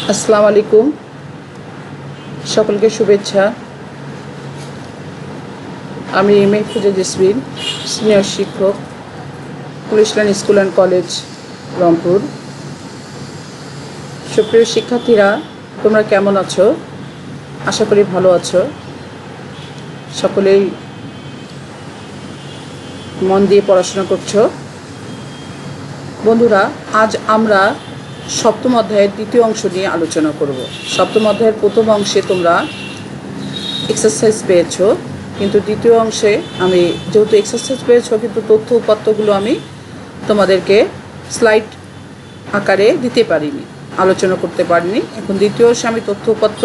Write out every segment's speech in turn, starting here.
আসসালামু আলাইকুম, সকলকে শুভেচ্ছা। আমি মেহফুজা জেসমিন, সিনিয়র শিক্ষক, police line school and college, Rangpur. সুপ্রিয় শিক্ষার্থীরা, তোমরা কেমন আছো? আশা করি ভালো আছো। সকলেই মন দিয়ে পড়াশোনা করছো। বন্ধুরা, আজ আমরা সপ্তম অধ্যায়ের দ্বিতীয় অংশ নিয়ে আলোচনা করব। সপ্তম অধ্যায়ের প্রথম অংশে তোমরা এক্সারসাইজ পেয়েছো, কিন্তু দ্বিতীয় অংশে আমি যেহেতু এক্সারসাইজ পেয়েছো, কিন্তু তথ্য উপাত্তগুলো আমি তোমাদেরকে স্লাইড আকারে দিতে পারিনি, আলোচনা করতে পারিনি। এখন দ্বিতীয় অংশে আমি তথ্য উপাত্ত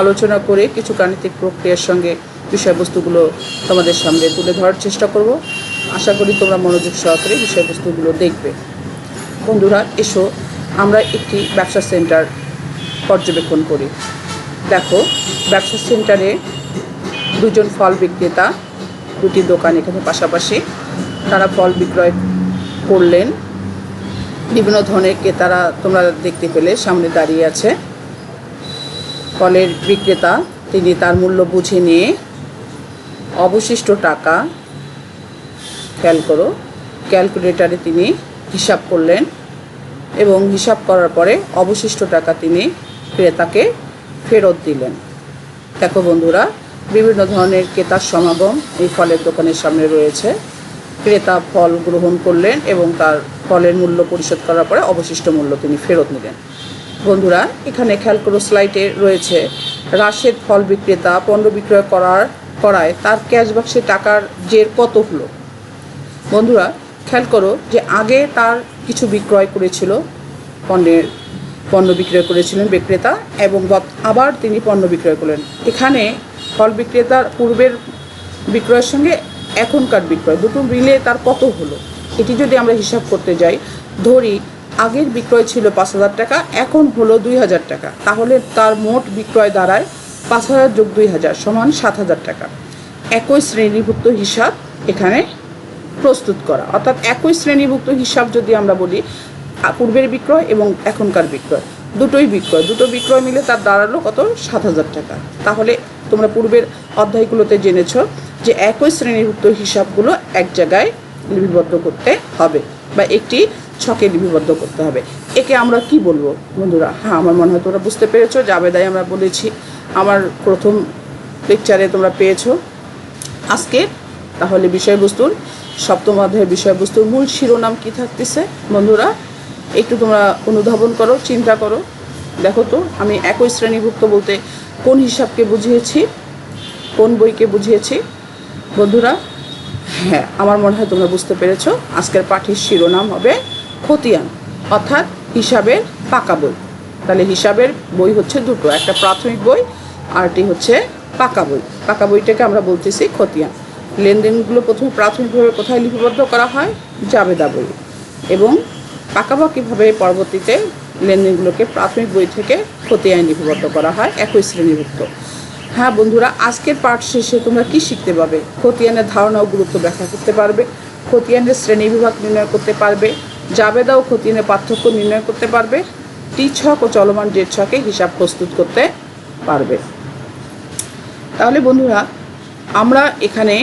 আলোচনা করে কিছু গাণিতিক প্রক্রিয়ার সঙ্গে বিষয়বস্তুগুলো তোমাদের সামনে তুলে ধরার চেষ্টা করব। আশা করি তোমরা মনোযোগ সহকারে বিষয়বস্তুগুলো দেখবে। বন্ধুরা, এসো আমরা একটি ব্যবসা সেন্টার পর্যবেক্ষণ করি। দেখো, ব্যবসা সেন্টারে দুজন ফল বিক্রেতা, দুটি দোকান এখানে পাশাপাশি, তারা ফল বিক্রয় করলেন। বিভিন্ন ধরনের ক্রেতারা তোমরা দেখতে পেলে সামনে দাঁড়িয়ে আছে। ফলের বিক্রেতা তিনি তার মূল্য বুঝে নিয়ে অবশিষ্ট টাকা, খেয়াল করো, ক্যালকুলেটরে তিনি হিসাব করলেন এবং হিসাব করার পরে অবশিষ্ট টাকা তিনি ক্রেতাকে ফেরত দিলেন। দেখো বন্ধুরা, বিভিন্ন ধরনের ক্রেতার সমাগম এই ফলের দোকানের সামনে রয়েছে। ক্রেতা ফল গ্রহণ করলেন এবং তার ফলের মূল্য পরিশোধ করার পরে অবশিষ্ট মূল্য তিনি ফেরত নিলেন। বন্ধুরা, এখানে খেয়াল করো, স্লাইডে রয়েছে রাশেদ ফল বিক্রেতা পণ্য বিক্রয় করায় তার ক্যাশ বাক্সে টাকার জের কত হলো। বন্ধুরা, খেয়াল করো যে আগে তার কিছু বিক্রয় করেছিল, পণ্য বিক্রয় করেছিলেন বিক্রেতা, এবং আবার তিনি পণ্য বিক্রয় করলেন। এখানে ফল বিক্রেতার পূর্বের বিক্রয়ের সঙ্গে এখনকার বিক্রয় দুটো মিলে তার কত হলো, এটি যদি আমরা হিসাব করতে যাই, ধরি আগের বিক্রয় ছিল 5,000 টাকা, এখন হলো 2,000 টাকা, তাহলে তার মোট বিক্রয় দাঁড়ায় 5,000 যোগ 2,000 সমান 7,000 টাকা। একই শ্রেণীভুক্ত হিসাব এখানে প্রস্তুত করা, অর্থাৎ একই শ্রেণীভুক্ত হিসাব যদি আমরা বলি, পূর্বের বিক্রয় এবং এখনকার বিক্রয় দুটো বিক্রয় মিলে তার দাঁড়ালো কত, 7,000 টাকা। তাহলে তোমরা পূর্বের অধ্যায়গুলোতে জেনেছ যে একই শ্রেণীভুক্ত হিসাবগুলো এক জায়গায় লিপিবদ্ধ করতে হবে বা একটি ছকে লিপিবদ্ধ করতে হবে। একে আমরা কি বলবো বন্ধুরা? হ্যাঁ, আমার মনে হয় তোমরা বুঝতে পেরেছো। জাবেদায় আমরা বলেছি, আমার প্রথম লেকচারে তোমরা পেয়েছো। আজকে তাহলে বিষয়বস্তুর সপ্তম অধ্যায়ের বিষয়বস্তুর মূল শিরোনাম কি থাকতেছে বন্ধুরা, একটু তোমরা অনুধাবন করো, চিন্তা করো। দেখো তো, আমি একই শ্রেণীভুক্ত বলতে কোন হিসাবকে বুঝিয়েছি, কোন বইকে বুঝিয়েছি বন্ধুরা? হ্যাঁ, আমার মনে হয় তোমরা বুঝতে পেরেছো। আজকের পাঠের শিরোনাম হবে খতিয়ান, অর্থাৎ হিসাবের পাকা বই। তাহলে হিসাবের বই হচ্ছে দুটো, একটা প্রাথমিক বই আরটি হচ্ছে পাকা বই। পাকা বইটাকে আমরা বলতেছি খতিয়ান। লেনদেনগুলো প্রথমে প্রাথমিকভাবে কোথায় লিপিবদ্ধ করা হয়? জাবেদা বই, এবং পাকাপাকিভাবে পরবর্তীতে লেনদেনগুলোকে প্রাথমিক বই থেকে খতিয়ানে লিপিবদ্ধ করা হয় একই শ্রেণীভুক্ত। হ্যাঁ বন্ধুরা, আজকের পাঠ শেষে তোমরা কি শিখতে পারবে? খতিয়ানের ধারণা ও গুরুত্ব ব্যাখ্যা করতে পারবে, খতিয়ানের শ্রেণীবিভাগ নির্ণয় করতে পারবে, জাবেদা ও খতিয়ানের পার্থক্য নির্ণয় করতে পারবে, টি ছক ও চলমান জেড ছকে হিসাব প্রস্তুত করতে পারবে। তাহলে বন্ধুরা, আমরা এখানে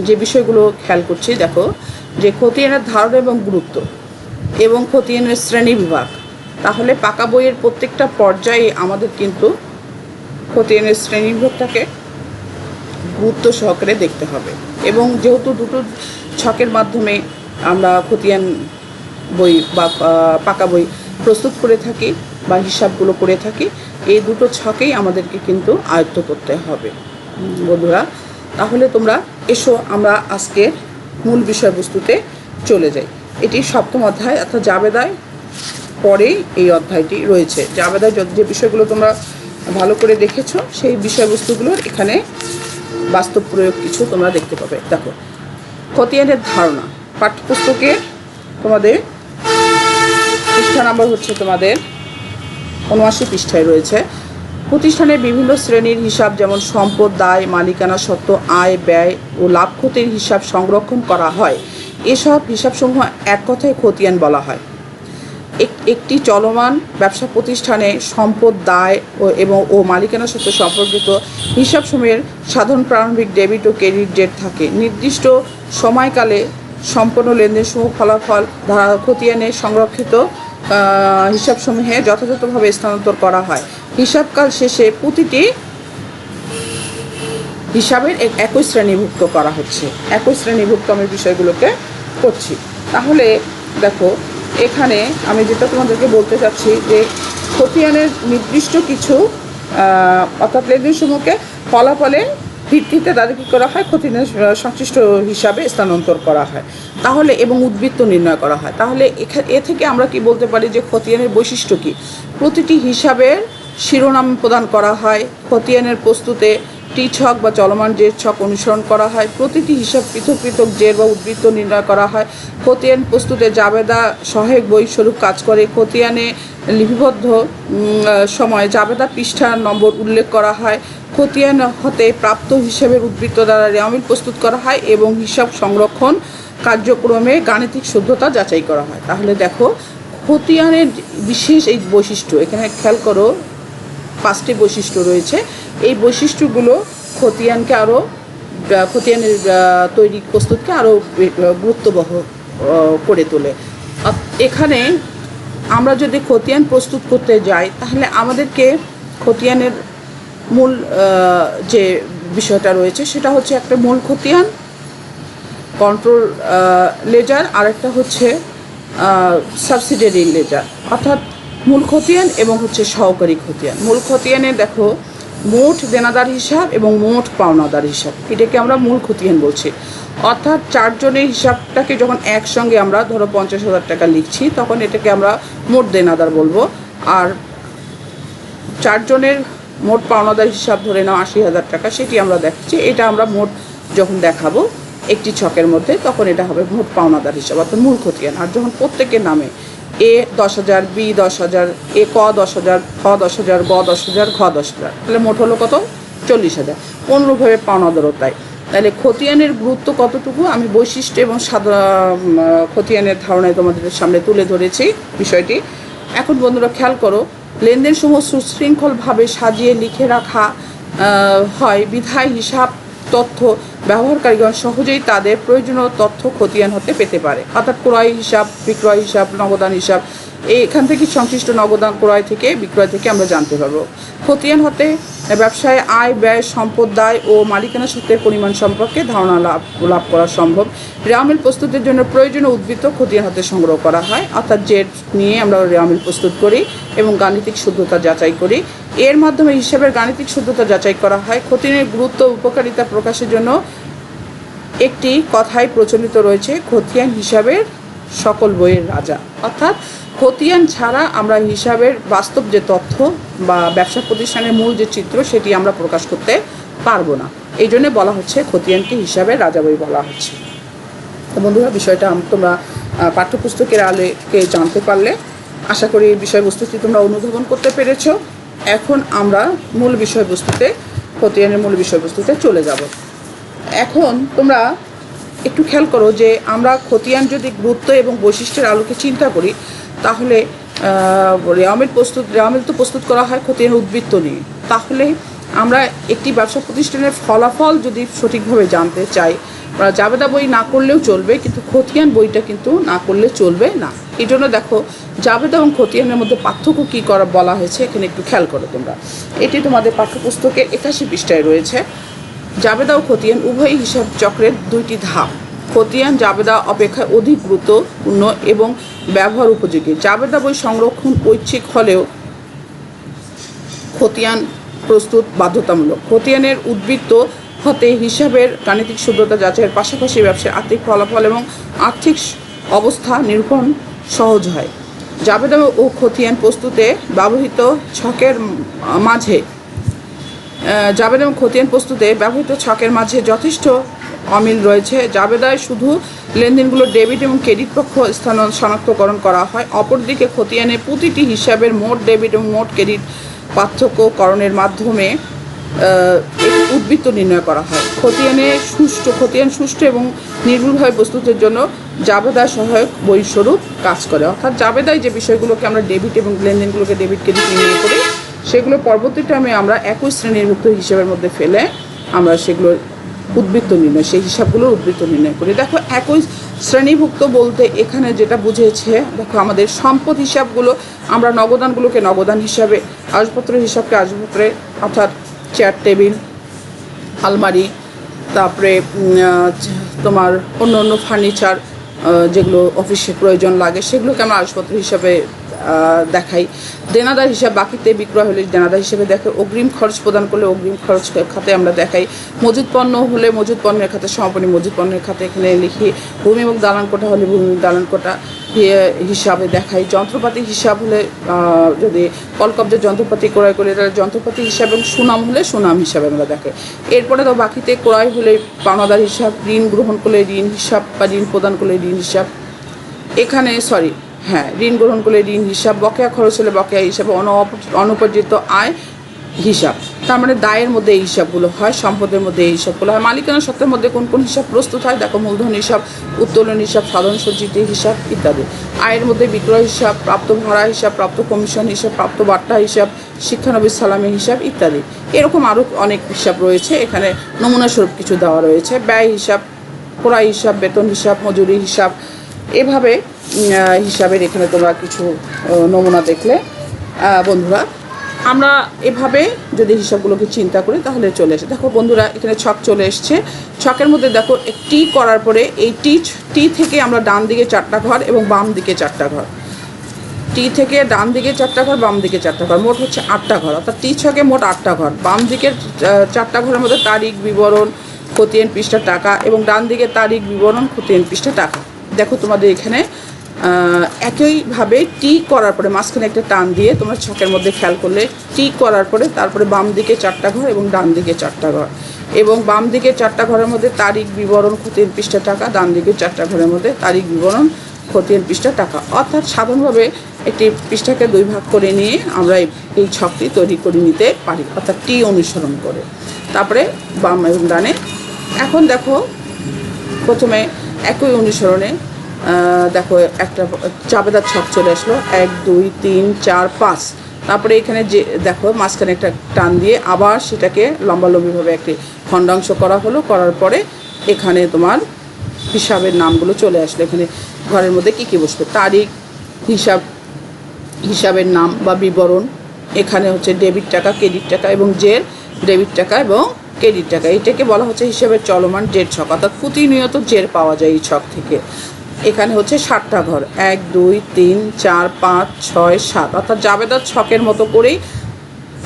যে বিষয়গুলো খেয়াল করছি, দেখো যে খতিয়ানের ধারণা এবং গুরুত্ব এবং খতিয়ানের শ্রেণীবিভাগ। তাহলে পাকা বইয়ের প্রত্যেকটা পর্যায়ে আমাদের কিন্তু খতিয়ানের শ্রেণীবিভাগটাকে গুরুত্ব সহকারে দেখতে হবে। এবং যেহেতু দুটো ছকের মাধ্যমে আমরা খতিয়ান বই বা পাকা বই প্রস্তুত করে থাকি বা হিসাবগুলো করে থাকি, এই দুটো ছকেই আমাদেরকে কিন্তু আয়ত্ত করতে হবে বন্ধুরা। তাহলে তোমরা এসো আমরা আজকের মূল বিষয়বস্তুতে চলে যাই। এটি সপ্তম অধ্যায়, অর্থাৎ জাবেদায় পরেই এই অধ্যায়টি রয়েছে। জাবেদায় যে বিষয়গুলো তোমরা ভালো করে দেখেছো, সেই বিষয়বস্তুগুলোর এখানে বাস্তব প্রয়োগ কিছু তোমরা দেখতে পাবে। দেখো, খতিয়ানের ধারণা পাঠ্যপুস্তকে তোমাদের পৃষ্ঠা নাম্বার হচ্ছে তোমাদের 79 পৃষ্ঠায় রয়েছে। প্রতিষ্ঠানের বিভিন্ন শ্রেণীর হিসাব, যেমন সম্পদ, দায়, মালিকানা সত্ত্ব, আয়, ব্যয় ও লাভ ক্ষতির হিসাব সংরক্ষণ করা হয়। এসব হিসাবসমূহ এক কথায় খতিয়ান বলা হয়। একটি চলমান ব্যবসা প্রতিষ্ঠানে সম্পদ দায় ও মালিকানা সূত্রে সম্পর্কিত হিসাবসমূহের সাধারণ প্রারম্ভিক ডেবিট ও ক্রেডিট ডেট থাকে। নির্দিষ্ট সময়কালে সম্পন্ন লেনদেনসমূহ ফলাফল খতিয়ানে সংরক্ষিত হিসাবসমূহে যথাযথভাবে স্থানান্তর করা হয়। হিসাবকাল শেষে প্রতিটি হিসাবের একই শ্রেণীভুক্ত করা হচ্ছে। একই শ্রেণীভুক্ত আমি বিষয়গুলোকে করছি। তাহলে দেখো, এখানে আমি যেটা তোমাদেরকে বলতে চাচ্ছি যে খতিয়ানের নির্দিষ্ট কিছু অর্থাৎ লেনদেনসমূহকে ফলাফলের ভিত্তিতে তাদের কী করা হয়, খতিয়ানের সংশ্লিষ্ট হিসাবে স্থানান্তর করা হয় তাহলে, এবং উদ্বৃত্ত নির্ণয় করা হয়। তাহলে এ থেকে আমরা কি বলতে পারি যে খতিয়ানের বৈশিষ্ট্য কী? প্রতিটি হিসাবের শিরোনাম প্রদান করা হয়। খতিয়ানের প্রস্তুতে টি ছক বা চলমান জের ছক অনুসরণ করা হয়। প্রতিটি হিসাব পৃথক পৃথক জের বা উদ্বৃত্ত নির্ণয় করা হয়। খতিয়ান প্রস্তুতে জাবেদা সহায়ক বই স্বরূপ কাজ করে। খতিয়ানে লিপিবদ্ধ সময় জাবেদা পৃষ্ঠার নম্বর উল্লেখ করা হয়। খতিয়ান হতে প্রাপ্ত হিসাবের উদ্বৃত্ত দ্বারা রেওয়ামিল প্রস্তুত করা হয় এবং হিসাব সংরক্ষণ কার্যক্রমে গাণিতিক শুদ্ধতা যাচাই করা হয়। তাহলে দেখো, খতিয়ানের বিশেষ এই বৈশিষ্ট্য, এখানে খেয়াল করো 5টি বৈশিষ্ট্য রয়েছে। এই বৈশিষ্ট্যগুলো খতিয়ানের তৈরি প্রস্তুতকে আরও গুরুত্ববহ করে তোলে। এখানে আমরা যদি খতিয়ান প্রস্তুত করতে যাই তাহলে আমাদেরকে খতিয়ানের মূল যে বিষয়টা রয়েছে সেটা হচ্ছে একটা মূল খতিয়ান, কন্ট্রোল লেজার, আর একটা হচ্ছে সাবসিডিয়ারি লেজার, অর্থাৎ মূল খতিয়ান এবং হচ্ছে সহকারী খতিয়ান। মূল খতিয়ানে দেখো মোট দেনাদার হিসাব এবং মোট পাওনাদার হিসাব, এটাকে আমরা মূল খতিয়ান বলছি। অর্থাৎ 4 জনের হিসাবটাকে যখন একসঙ্গে আমরা ধরো 50,000 টাকা লিখছি তখন এটাকে আমরা মোট দেনাদার বলবো। আর 4 জনের মোট পাওনাদার হিসাব ধরে নাও 80,000 টাকা, সেটি আমরা দেখছি। এটা আমরা মোট যখন দেখাবো একটি ছকের মধ্যে তখন এটা হবে মোট পাওনাদার হিসাব, অর্থাৎ মূল খতিয়ান। আর যখন প্রত্যেকের নামে এ 10,000, বি 10,000, এ ক 10,000, খ 10,000, গ 10,000, ঘ 10,000, তাহলে মোট হলো কত? 40,000। অনুরূপভাবে পাওনাদারও তাই। তাহলে খতিয়ানের গুরুত্ব কতটুকু আমি বৈশিষ্ট্য এবং খতিয়ানের ধারণায় তোমাদের সামনে তুলে ধরেছি বিষয়টি। এখন বন্ধুরা খেয়াল করো, লেনদেন সমূহ সুশৃঙ্খলভাবে সাজিয়ে লিখে রাখা হয় বিধায় হিসাব তথ্য ব্যবহারকারীগণ সহজেই তাদের প্রয়োজনীয় তথ্য খতিয়ান হতে পেতে পারে। অর্থাৎ ক্রয় হিসাব, বিক্রয় হিসাব, নগদান হিসাব, এখান থেকে সংশ্লিষ্ট নগদান, ক্রয় থেকে, বিক্রয় থেকে আমরা জানতে পারবো। খতিয়ান হতে ব্যবসায় আয়, ব্যয়, সম্পদ দায় ও মালিকানা সূত্রের পরিমাণ সম্পর্কে ধারণা লাভ করা সম্ভব। রেওয়ামিল প্রস্তুতের জন্য প্রয়োজনীয় উদ্বৃত্ত খতিয়ান হতে সংগ্রহ করা হয়, অর্থাৎ জেড নিয়ে আমরা রেওয়ামিল প্রস্তুত করি এবং গাণিতিক শুদ্ধতা যাচাই করি। এর মাধ্যমে হিসাবের গাণিতিক শুদ্ধতা যাচাই করা হয়। খতিয়ানের গুরুত্ব উপকারিতা প্রকাশের জন্য একটি কথাই প্রচলিত রয়েছে, খতিয়ান হিসাবের সকল বইয়ের রাজা। অর্থাৎ খতিয়ান ছাড়া আমরা হিসাবের বাস্তব যে তথ্য বা ব্যবসা প্রতিষ্ঠানের মূল যে চিত্র সেটি আমরা প্রকাশ করতে পারবো না। এই জন্য বলা হচ্ছে খতিয়ানকে হিসাবের রাজা বই বলা হচ্ছে। তো বন্ধুরা, বিষয়টা তোমরা পাঠ্যপুস্তকের আলোকে জানতে পারলে আশা করি এই বিষয়বস্তুটি তোমরা অনুধাবন করতে পেরেছো। এখন আমরা মূল বিষয়বস্তুতে, খতিয়ানের মূল বিষয়বস্তুতে চলে যাব। এখন তোমরা একটু খেয়াল করো যে আমরা খতিয়ান যদি গুরুত্ব এবং বৈশিষ্ট্যের আলোকে চিন্তা করি তাহলে রেওয়ামিল তো প্রস্তুত করা হয় খতিয়ানের উদ্বৃত্ত নিয়ে। তাহলে আমরা একটি ব্যবসা প্রতিষ্ঠানের ফলাফল যদি সঠিকভাবে জানতে চাই, জাবেদা বই না করলেও চলবে, কিন্তু খতিয়ান বইটা কিন্তু না করলে চলবে না। এই জন্য দেখো জাবেদা এবং খতিয়ানের মধ্যে পার্থক্য কী করা বলা হয়েছে, এখানে একটু খেয়াল করো তোমরা। এটি তোমাদের পাঠ্যপুস্তকের 81 পৃষ্ঠায় রয়েছে। জাবেদা ও খতিয়ান উভয় হিসাব চক্রের 2টি ধাপ। খতিয়ান জাবেদা অপেক্ষা অধিক গুরুত্বপূর্ণ এবং ব্যবহার উপযোগী। জাবেদা বই সংরক্ষণ ঐচ্ছিক হলেও খতিয়ান প্রস্তুত বাধ্যতামূলক। খতিয়ানের উদ্বৃত্ত হতে হিসাবের গাণিতিক শুদ্ধতা যাচাইয়ের পাশাপাশি ব্যবসার আর্থিক ফলাফল এবং আর্থিক অবস্থা নিরূপণ সহজ হয়। জাবেদা ও খতিয়ান প্রস্তুতে ব্যবহৃত ছকের মাঝে জাবেদা এবং খতিয়ান প্রস্তুতে ব্যবহৃত ছকের মাঝে যথেষ্ট অমিল রয়েছে। জাবেদায় শুধু লেনদেনগুলো ডেবিট এবং ক্রেডিট পক্ষ শনাক্তকরণ করা হয়। অপরদিকে খতিয়ানে প্রতিটি হিসাবের মোট ডেবিট এবং মোট ক্রেডিট পার্থক্যকরণের মাধ্যমে উদ্বৃত্ত নির্ণয় করা হয়। খতিয়ান সুষ্ঠু এবং নির্ভুলভাবে প্রস্তুতের জন্য জাবেদা সহায়ক বহিঃস্বরূপ কাজ করে। অর্থাৎ জাবেদায় যে বিষয়গুলোকে আমরা ডেবিট এবং লেনদেনগুলোকে ডেবিট ক্রেডিট নির্ণয় করি, সেগুলো পরবর্তী টাইমে আমরা একই শ্রেণীভুক্ত হিসেবের মধ্যে ফেলে আমরা সেগুলোর উদ্বৃত্ত নির্ণয়, সেই হিসাবগুলোর উদ্বৃত্ত নির্ণয় করি। দেখো একই শ্রেণীভুক্ত বলতে এখানে যেটা বুঝেছে, দেখো আমাদের সম্পদ হিসাবগুলো আমরা নগদানগুলোকে নগদান হিসাবে, আসবাবপত্রের হিসাবকে আসবাবপত্রে, অর্থাৎ চেয়ার টেবিল আলমারি, তারপরে তোমার অন্য অন্য ফার্নিচার যেগুলো অফিসে প্রয়োজন লাগে সেগুলোকে আমরা আসবাবপত্র হিসাবে দেখাই। দেনাদার হিসাব বাকিতে বিক্রয় হলে দেনাদার হিসেবে দেখাই। অগ্রিম খরচ প্রদান করলে অগ্রিম খরচ খাতে আমরা দেখাই। মজুদ পণ্য হলে মজুদ পণ্যের খাতে সমাপনী মজুদ পণ্যের খাতে এখানে লিখি। ভূমি এবং দালান কোঠা হলে ভূমি দালান কোঠা হিসাবে দেখাই। যন্ত্রপাতি হিসাব হলে যদি কলকব্জের যন্ত্রপাতি ক্রয় করে তাহলে যন্ত্রপাতি হিসাব এবং সুনাম হলে সুনাম হিসাবে আমরা দেখাই। এরপরে তো বাকিতে ক্রয় হলে পাওনাদার হিসাব, ঋণ গ্রহণ করলে ঋণ হিসাব বা ঋণ প্রদান করলে ঋণ হিসাব, এখানে ঋণ গ্রহণ করলে ঋণ হিসাব, বকেয়া খরচ হলে বকেয়া হিসাব, অনুপার্জিত আয় হিসাব। তার মানে দায়ের মধ্যে এই হিসাবগুলো হয়, সম্পদের মধ্যে এই হিসাবগুলো হয়। মালিকানা সত্ত্বের মধ্যে কোন কোন হিসাব প্রস্তুত হয়, দেখো মূলধন হিসাব, উত্তোলন হিসাব, সাধারণ সঞ্চিতি হিসাব ইত্যাদি। আয়ের মধ্যে বিক্রয় হিসাব, প্রাপ্ত ভাড়া হিসাব, প্রাপ্ত কমিশন হিসাব, প্রাপ্ত বাট্টা হিসাব, শিক্ষানবিশ সালামি হিসাব ইত্যাদি। এরকম আরও অনেক হিসাব রয়েছে, এখানে নমুনা স্বরূপ কিছু দেওয়া রয়েছে। ব্যয় হিসাব, ক্রয় হিসাব, বেতন হিসাব, মজুরি হিসাব, এভাবে হিসাবের এখানে তোমরা কিছু নমুনা দেখলে। বন্ধুরা আমরা এভাবে যদি হিসাবগুলোকে চিন্তা করি তাহলে চলে আসে। দেখো বন্ধুরা এখানে ছক চলে এসছে। ছকের মধ্যে দেখো টি করার পরে এই টি থেকে আমরা ডান দিকে 4টা ঘর এবং বাম দিকে 4টা ঘর, টি থেকে ডান দিকে 4টা ঘর, বাম দিকে 4টা ঘর, মোট হচ্ছে 8টা ঘর। অর্থাৎ টি ছকে মোট 8টা ঘর। বাম দিকের 4টা ঘরের মধ্যে তারিখ, বিবরণ, খতিয়ান, পৃষ্ঠা, টাকা, এবং ডান দিকে তারিখ, বিবরণ, খতিয়ান, পৃষ্ঠা, টাকা। দেখো তোমাদের এখানে একইভাবে টি করার পরে মাঝখানে একটা টান দিয়ে তোমরা ছকের মধ্যে খেয়াল করলে টি করার পরে তারপরে বাম দিকে 4টা ঘর এবং ডান দিকে 4টা ঘর, এবং বাম দিকে 4টা ঘরের মধ্যে তারিখ, বিবরণ, খতিয়ান, পৃষ্ঠা, টাকা, ডান দিকে 4টা ঘরের মধ্যে তারিখ, বিবরণ, খতিয়ান, পৃষ্ঠা, টাকা। অর্থাৎ সাধারণভাবে একটি পৃষ্ঠাকে 2 ভাগ করে নিয়ে আমরা এই ছকটি তৈরি করে নিতে পারি, অর্থাৎ টি অনুসরণ করে। তারপরে বাম এবং ডানে। এখন দেখো প্রথমে একই অনুসরণে দেখো একটা চাবেদার ছক চলে আসলো, 1 2 3 4 5। তারপরে এখানে যে দেখো মাঝখানে একটা টান দিয়ে আবার সেটাকে লম্বালম্বিভাবে একটি খণ্ডাংশ করা হলো। করার পরে এখানে তোমার হিসাবের নামগুলো চলে আসলো। এখানে ঘরের মধ্যে কী কী বসবে, তারিখ, হিসাবের নাম বা বিবরণ, এখানে হচ্ছে ডেবিট টাকা, ক্রেডিট টাকা এবং জের, ডেবিট টাকা এবং ক্রেডিট টাকা। এটাকে বলা হচ্ছে হিসাবের চলমান জের ছক, অর্থাৎ প্রতিনিয়ত জের পাওয়া যায় এই ছক থেকে। এখানে হচ্ছে 7টা ঘর, 1 2 3 4 5 6 7, অর্থাৎ জাবেদার ছকের মতো করেই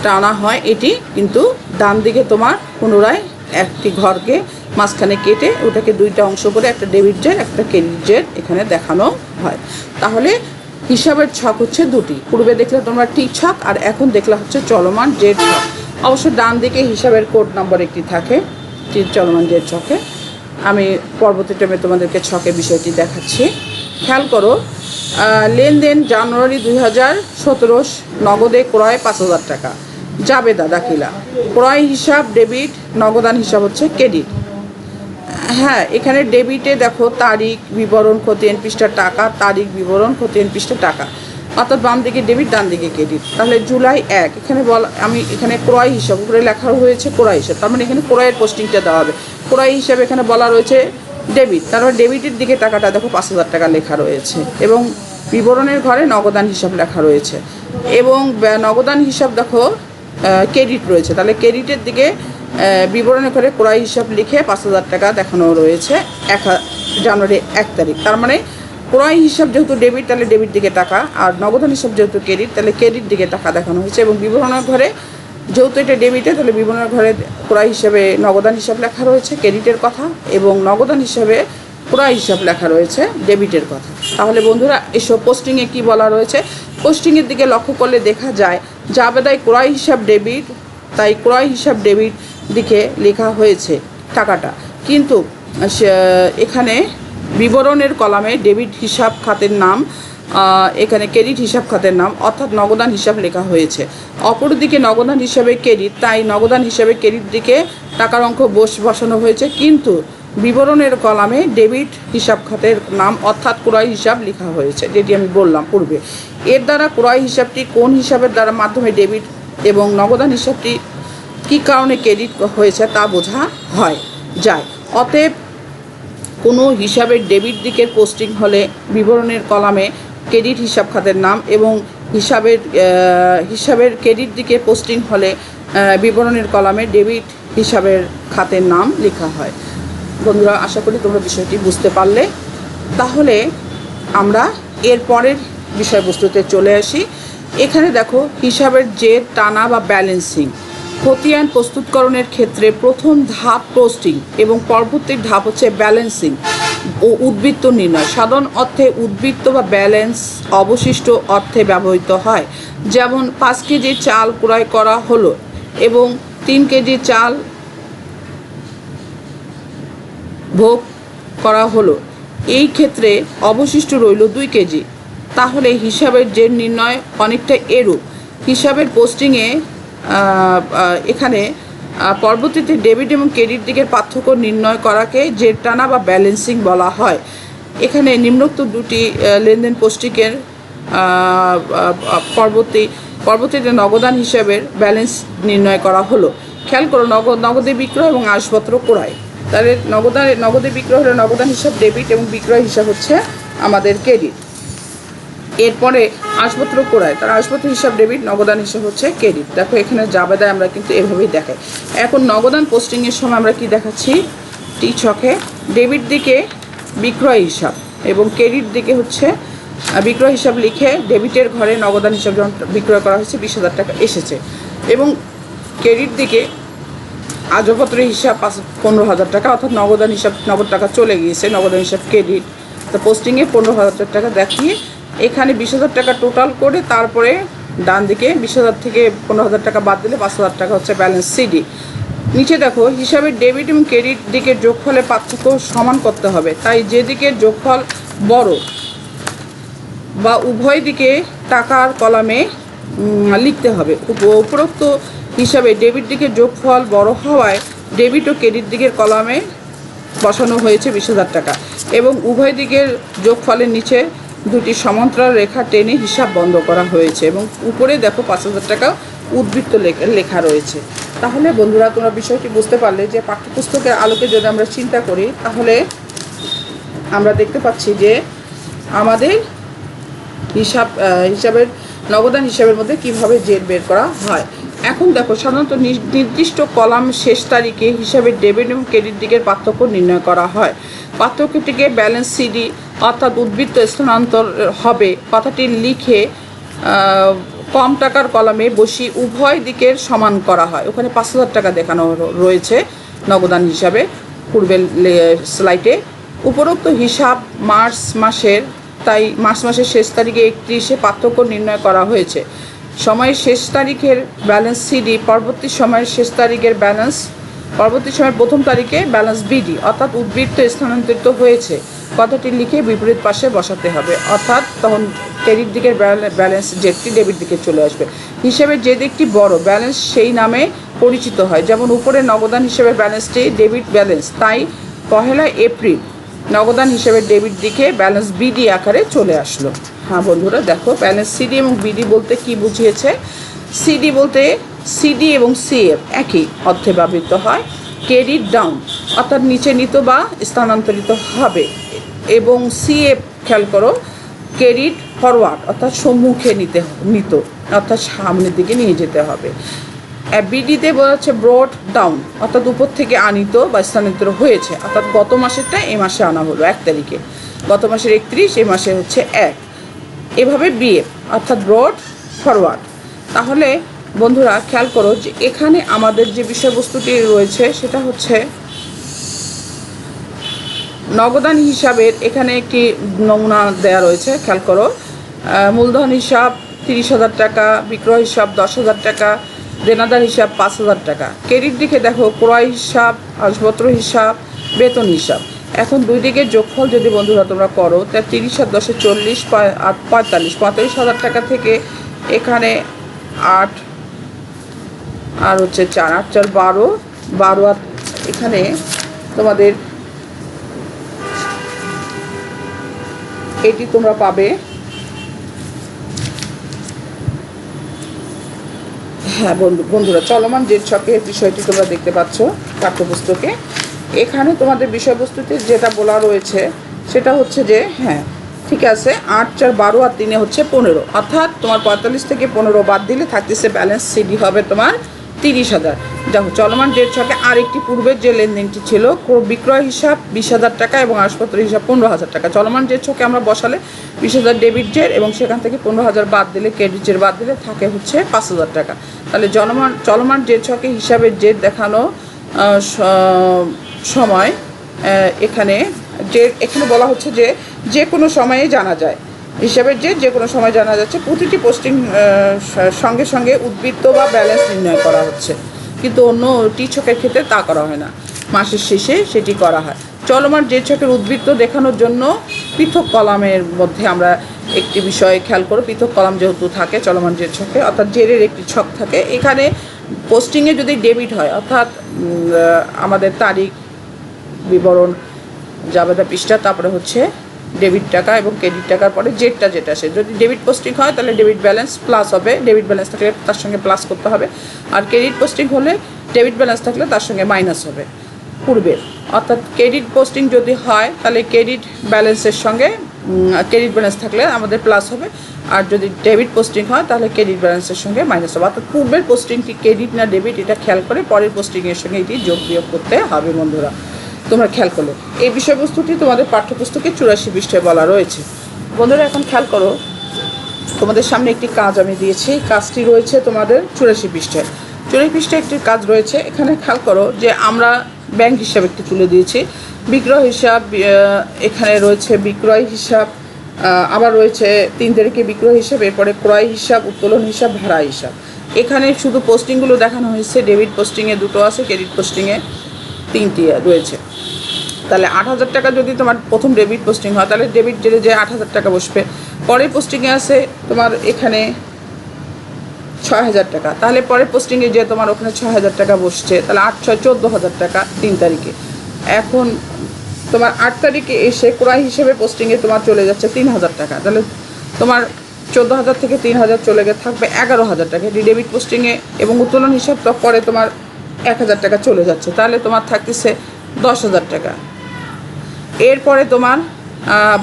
টানা হয় এটি, কিন্তু ডান দিকে তোমার পুনরায় একটি ঘরকে মাঝখানে কেটে ওটাকে 2টা অংশ করে একটা ডেবিট জের একটা ক্রেডিট জের এখানে দেখানো হয়। তাহলে হিসাবের ছক হচ্ছে 2টি। পূর্বে দেখলে তোমরা টি ছক, আর এখন দেখলা হচ্ছে চলমান জের ছক। অবশ্য ডান দিকে হিসাবের কোড নাম্বার একটি থাকে চলমান জের ছকে। আমি পরবর্তী টাইমে তোমাদেরকে ছকের বিষয়টি দেখাচ্ছি। খেয়াল করো, লেনদেন জানুয়ারি 2017 নগদে ক্রয় 5,000 টাকা, জাবেদা দাখিলা, ক্রয় হিসাব ডেবিট, নগদান হিসাব হচ্ছে ক্রেডিট। হ্যাঁ, এখানে ডেবিটে দেখো তারিখ, বিবরণ, খতিয়ান, পৃষ্ঠা, টাকা, তারিখ, বিবরণ, খতিয়ান, পৃষ্ঠা, টাকা, অর্থাৎ বাম দিকে ডেবিট, ডান দিকে ক্রেডিট। তাহলে জুলাই 1 এখানে আমি এখানে ক্রয় হিসাব উপরে লেখা হয়েছে ক্রয় হিসাব, তার মানে এখানে ক্রয়ের পোস্টিংটা দেওয়া হবে। ক্রয় হিসাবে এখানে বলা রয়েছে ডেবিট, তারপর ডেবিটের দিকে টাকাটা দেখো 5,000 টাকা লেখা রয়েছে, এবং বিবরণের ঘরে নগদান হিসাব লেখা রয়েছে, এবং নগদান হিসাব দেখো ক্রেডিট রয়েছে। তাহলে ক্রেডিটের দিকে বিবরণের ঘরে ক্রয় হিসাব লিখে 5,000 টাকা দেখানো রয়েছে জানুয়ারি 1 তারিখ। তার মানে ক্রয় হিসাব যেহেতু ডেবিট তাহলে ডেবিট দিকে টাকা, আর নগদান হিসাব যেহেতু ক্রেডিট তাহলে ক্রেডিট দিকে টাকা দেখানো হয়েছে, এবং বিবরণের ঘরে যেহেতু এটা ডেবিটে তাহলে বিবরণের ঘরে ক্রয় হিসাবে নগদান হিসাব লেখা রয়েছে ক্রেডিটের কথা, এবং নগদান হিসাবে ক্রয় হিসাব লেখা রয়েছে ডেবিটের কথা। তাহলে বন্ধুরা এসব পোস্টিংয়ে কি বলা রয়েছে, পোস্টিংয়ের দিকে লক্ষ্য করলে দেখা যায় জাবেদায় ক্রয় হিসাব ডেবিট, তাই ক্রয় হিসাব ডেবিট দিকে লেখা হয়েছে টাকাটা, কিন্তু এখানে বিবরণের কলামে ডেবিট হিসাব খাতের নাম এখানে ক্রেডিট হিসাব খাতের নাম অর্থাৎ নগদান হিসাব লেখা হয়েছে। অপরদিকে নগদান হিসাবে ক্রেডিট, তাই নগদান হিসাবে ক্রেডিট দিকে টাকার অঙ্ক বসানো হয়েছে, কিন্তু বিবরণের কলামে ডেবিট হিসাব খাতের নাম অর্থাৎ ক্রয় হিসাব লেখা হয়েছে, যেটি আমি বললাম পূর্বে। এর দ্বারা ক্রয় হিসাবটি কোন হিসাবের দ্বারা মাধ্যমে ডেবিট এবং নগদান হিসাবটি কী কারণে ক্রেডিট হয়েছে তা বোঝা যায়। অতএব কোনো হিসাবের ডেবিট দিকের পোস্টিং হলে বিবরণের কলামে ক্রেডিট হিসাব খাতের নাম এবং হিসাবের ক্রেডিট দিকে পোস্টিং হলে বিবরণের কলামে ডেবিট হিসাবের খাতের নাম লেখা হয়। বন্ধুরা, আশা করি তোমরা বিষয়টি বুঝতে পারলে। তাহলে আমরা এর পরের বিষয়বস্তুতে চলে আসি। এখানে দেখো, হিসাবের যে টানা বা ব্যালেন্সিং খতিয়ান প্রস্তুতকরণের ক্ষেত্রে প্রথম ধাপ পোস্টিং এবং পরবর্তী ধাপ হচ্ছে ব্যালেন্সিং ও উদ্বৃত্ত নির্ণয়। সাধারণ অর্থে উদ্বৃত্ত বা ব্যালেন্স অবশিষ্ট অর্থে ব্যবহৃত হয়। যেমন 5 কেজি চাল ক্রয় করা হলো এবং 3 কেজি চাল ভোগ করা হলো, এই ক্ষেত্রে অবশিষ্ট রইল 2 কেজি। তাহলে হিসাবের যে নির্ণয় অনেকটা এরূপ। হিসাবের পোস্টিংয়ে এখানে পরবর্তীতে ডেবিট এবং ক্রেডিট দিকের পার্থক্য নির্ণয় করাকে যে টানা বা ব্যালেন্সিং বলা হয়। এখানে নিম্নোক্ত দুটি লেনদেন পোস্টিংয়ের পরবর্তীতে নগদান হিসাবের ব্যালেন্স নির্ণয় করা হলো। খেয়াল করো, নগদে বিক্রয় এবং আসপত্র ক্রয়। তাহলে নগদে বিক্রয় হলে নগদান হিসাব ডেবিট এবং বিক্রয় হিসাব হচ্ছে আমাদের ক্রেডিট। এরপরে আসপত্র ক্রয়, তার আসপত্র হিসাব ডেবিট, নগদান হিসাব হচ্ছে ক্রেডিট। দেখো, এখানে জাবেদায় আমরা কিন্তু এভাবেই দেখাই। এখন নগদান পোস্টিংয়ের সময় আমরা কি দেখাচ্ছি, টি ছকে ডেবিট দিকে বিক্রয় হিসাব এবং ক্রেডিট দিকে হচ্ছে বিক্রয় হিসাব লিখে ডেবিটের ঘরে নগদান হিসাব যখন বিক্রয় করা হয়েছে 20,000 টাকা এসেছে, এবং ক্রেডিট দিকে আসবাবপত্রের হিসাব 15,000 টাকা, অর্থাৎ নগদান হিসাব নগদ টাকা চলে গিয়েছে, নগদান হিসাব ক্রেডিট। তো পোস্টিংয়ে 15,000 টাকা দেখিয়ে এখানে 20,000 টাকা টোটাল করে তারপরে ডান দিকে 20,000 থেকে 15,000 টাকা বাদ দিলে 5,000 টাকা হচ্ছে ব্যালেন্স সিডি। নিচে দেখো, হিসাবের ডেবিট এবং ক্রেডিট দিকের যোগফলের পার্থক্য সমান করতে হবে। তাই যে দিকের যোগফল বড় বা উভয় দিকে টাকার কলামে লিখতে হবে। উপরোক্ত হিসাবে ডেবিট দিকের যোগফল বড় হওয়ায় ডেবিট ও ক্রেডিট দিকের কলামে বসানো হয়েছে 20,000 টাকা এবং উভয় দিকের যোগফলের নিচে দুটি সমান্তরাল রেখা টেনে হিসাব বন্ধ করা হয়েছে এবং উপরে দেখো 5,000 টাকা উদ্বৃত্ত লেখা রয়েছে। তাহলে বন্ধুরা, তোমরা বিষয়টি বুঝতে পারলে যে পাঠ্যপুস্তকের আলোকে যদি আমরা চিন্তা করি, তাহলে আমরা দেখতে পাচ্ছি যে আমাদের হিসাবের নগদান হিসাবের মধ্যে কিভাবে জেড বের করা হয়। এখন দেখো, সাধারণত নির্দিষ্ট কলাম শেষ তারিখে হিসাবের ডেবিট এবং ক্রেডিট দিকের পার্থক্য নির্ণয় করা হয়। পার্থক্যটিকে ব্যালেন্স সিডি অর্থাৎ উদ্বৃত্ত স্থানান্তর হবে কথাটি লিখে কম টাকার কলামে বসি উভয় দিকের সমান করা হয়। ওখানে 5,000 টাকা দেখানো রয়েছে নগদান হিসাবে পূর্বের স্লাইডে। উপরোক্ত হিসাব মার্চ মাসের, তাই মার্চ মাসের শেষ তারিখে 31-এ পার্থক্য নির্ণয় করা হয়েছে। সময়ের শেষ তারিখের ব্যালেন্স সিডি, পরবর্তী সময়ের শেষ তারিখের ব্যালেন্স, পরবর্তী সময়ের প্রথম তারিখে ব্যালেন্স বিডি অর্থাৎ উদ্বৃত্ত স্থানান্তরিত হয়েছে কথাটি লিখে বিপরীত পাশে বসাতে হবে, অর্থাৎ তখন ক্রেডিট দিকের ব্যালেন্স যেটি ডেবিট দিকে চলে আসবে। হিসেবে যে দিকটি বড় ব্যালেন্স সেই নামে পরিচিত হয়। যেমন উপরে নগদান হিসেবের ব্যালেন্সটি ডেবিট ব্যালেন্স, তাই 1 এপ্রিল নগদান হিসেবে ডেবিট দিকে ব্যালেন্স বিডি আকারে চলে আসলো। হ্যাঁ বন্ধুরা, দেখো ব্যালেন্স সিডি এবং বিডি বলতে কি বুঝিয়েছে। সিডি বলতে সিডি এবং সিএফ একই অর্থে ব্যবহৃত হয়। ক্রেডিট ডাউন অর্থাৎ নিচে নিত বা স্থানান্তরিত হবে, এবং সিএফ খেয়াল করো ক্রেডিট ফরওয়ার্ড অর্থাৎ সম্মুখে নিত অর্থাৎ সামনের দিকে নিয়ে যেতে হবে। বিডিতে বলা হচ্ছে ব্রড ডাউন অর্থাৎ উপর থেকে আনিত বা স্থানান্তরিত হয়েছে, অর্থাৎ গত মাসেরটা এ মাসে আনা হলো 1 তারিখে, গত মাসের 31, এ মাসে হচ্ছে 1। এভাবে বিএফ অর্থাৎ ব্রড ফরওয়ার্ড। তাহলে বন্ধুরা খেয়াল করো যে এখানে আমাদের যে বিষয়বস্তুটি রয়েছে সেটা হচ্ছে নগদান হিসাবের। এখানে একটি নমুনা দেয়া রয়েছে, খেয়াল করো। মূলধন হিসাব 30,000 টাকা, বিক্রয় হিসাব 10,000 টাকা, দেনাদার হিসাব 5,000 টাকা। ক্রেডিট দিকে দেখো ক্রয় হিসাব, আসবাবপত্র হিসাব, বেতন হিসাব। এখন দুই দিকের যোগফল যদি বন্ধুরা তোমরা করো, তা 30 আর 10 40 আর 45 হাজার টাকা থেকে এখানে 8 আর হচ্ছে 4 8 4 12 12 আর এখানে তোমাদের এটি তোমরা পাবে। হ্যাঁ বন্ধুরা, চলমান জেড ছকের বিষয়টি তোমরা দেখতে পাচ্ছ পাঠ্যপুস্তকে। এখানে তোমাদের বিষয়বস্তুতে যেটা বলা রয়েছে সেটা হচ্ছে যে হ্যাঁ ঠিক আছে, 8 4 12 আর 3 হচ্ছে 15, অর্থাৎ তোমার 45 থেকে 15 বাদ দিলে থাকতেছে ব্যালেন্স সিডি হবে তোমার 30,000। দেখো চলমান জেড ছকে আরেকটি পূর্বের যে লেনদেনটি ছিল, বিক্রয় হিসাব 20,000 টাকা এবং আসপত্র হিসাব 15,000 টাকা। চলমান জেড ছকে আমরা বসালে 20,000 ডেবিট জেড এবং সেখান থেকে 15,000 বাদ দিলে ক্রেডিট জেড বাদ দিলে থাকে হচ্ছে 5,000 টাকা। তাহলে চলমান জেড ছকে হিসাবের জেড দেখানো সময় এখানে বলা হচ্ছে যে যে কোনো সময়ে জানা যায়, হিসাবের যে কোনো সময় জানা যাচ্ছে। প্রতিটি পোস্টিং সঙ্গে সঙ্গে উদ্বৃত্ত বা ব্যালেন্স নির্ণয় করা হচ্ছে, কিন্তু অন্য টি ছকের ক্ষেত্রে তা করা হয় না, মাসের শেষে সেটি করা হয়। চলমান যে ছকের উদ্বৃত্ত দেখানোর জন্য পৃথক কলামের মধ্যে আমরা একটি বিষয় খেয়াল করো। পৃথক কলাম যেহেতু থাকে চলমান যে ছকে, অর্থাৎ জেরের একটি ছক থাকে, এখানে পোস্টিংয়ে যদি ডেবিট হয়, অর্থাৎ আমাদের তারিখ বিবরণ জাবেদা পৃষ্ঠা, তারপরে হচ্ছে ডেবিট টাকা এবং ক্রেডিট টাকার পরে জেডটা যেটা আসে, যদি ডেবিট পোস্টিং হয় তাহলে ডেবিট ব্যালেন্স প্লাস হবে, ডেবিট ব্যালেন্স থাকলে তার সঙ্গে প্লাস করতে হবে। আর ক্রেডিট পোস্টিং হলে ডেবিট ব্যালেন্স থাকলে তার সঙ্গে মাইনাস হবে পূর্বের। অর্থাৎ ক্রেডিট পোস্টিং যদি হয় তাহলে ক্রেডিট ব্যালেন্সের সঙ্গে ক্রেডিট ব্যালেন্স থাকলে আমাদের প্লাস হবে, আর যদি ডেবিট পোস্টিং হয় তাহলে ক্রেডিট ব্যালেন্সের সঙ্গে মাইনাস হবে। অর্থাৎ পূর্বের পোস্টিংটি ক্রেডিট না ডেবিট এটা খেয়াল করে পরের পোস্টিংয়ের সঙ্গে এটি যোগ বিয়োগ করতে হবে। বন্ধুরা তোমরা খেয়াল করলে এই বিষয়বস্তুটি তোমাদের পাঠ্যপুস্তকে 84 পৃষ্ঠায় বলা রয়েছে। বন্ধুরা এখন খেয়াল করো, তোমাদের সামনে একটি কাজ আমি দিয়েছি, কাজটি রয়েছে তোমাদের 84 পৃষ্ঠায়। 84 পৃষ্ঠায় একটি কাজ রয়েছে, এখানে খেয়াল করো যে আমরা ব্যাংক হিসাব একটি তুলে দিয়েছি, বিক্রয় হিসাব এখানে রয়েছে, বিক্রয় হিসাব আবার রয়েছে 3 তারিখে বিক্রয় হিসাব, এরপরে ক্রয় হিসাব, উত্তোলন হিসাব, ভাড়া হিসাব। এখানে শুধু পোস্টিংগুলো দেখানো হয়েছে, ডেবিট পোস্টিংয়ে 2টো আছে, ক্রেডিট পোস্টিংয়ে 3টি রয়েছে। তাহলে 8,000 টাকা যদি তোমার প্রথম ডেবিট পোস্টিং হয় তাহলে ডেবিট জেলে যে 8,000 টাকা বসবে। পরের পোস্টিংয়ে আছে তোমার এখানে 6,000 টাকা, তাহলে পরের পোস্টিংয়ে যে তোমার ওখানে 6,000 টাকা বসছে, তাহলে 8 6 14,000 টাকা 3 তারিখে। এখন তোমার 8 তারিখে এসে ক্রয় হিসেবে পোস্টিংয়ে তোমার চলে যাচ্ছে 3,000 টাকা, তাহলে তোমার 14,000 থেকে 3,000 চলে গিয়ে থাকবে 11,000 টাকা ডেবিট পোস্টিংয়ে, এবং উত্তোলন হিসাব তো পরে তোমার 1,000 টাকা চলে যাচ্ছে, তাহলে তোমার থাকতেছে 10,000 টাকা। এরপরে তোমার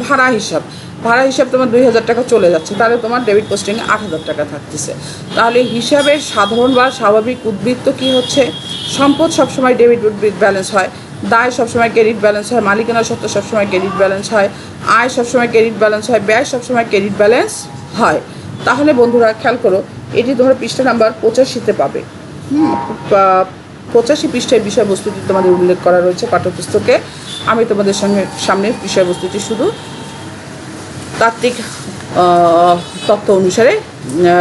ভাড়া হিসাব তোমার 2,000 টাকা চলে যাচ্ছে, তাহলে তোমার ডেবিট পোস্টিংয়ে 8,000 টাকা থাকতেছে। তাহলে হিসাবের সাধারণ বা স্বাভাবিক উদ্বৃত্ত কি হচ্ছে, সম্পদ সবসময় ডেবিট ব্যালেন্স হয়, দায় সবসময় ক্রেডিট ব্যালেন্স হয়, মালিকানা সত্ত্ব সবসময় ক্রেডিট ব্যালেন্স হয়, আয় সবসময় ক্রেডিট ব্যালেন্স হয়, ব্যয় সবসময় ক্রেডিট ব্যালেন্স হয়। তাহলে বন্ধুরা খেয়াল করো, এটি তোমরা পৃষ্ঠা নাম্বার 85-তে পাবে। 85 পৃষ্ঠায় বিষয়বস্তুটি তোমাদের উল্লেখ করা রয়েছে পাঠ্যপুস্তকে। আমি তোমাদের সামনে বিষয়বস্তুটি শুধু তাত্ত্বিক তথ্য অনুসারে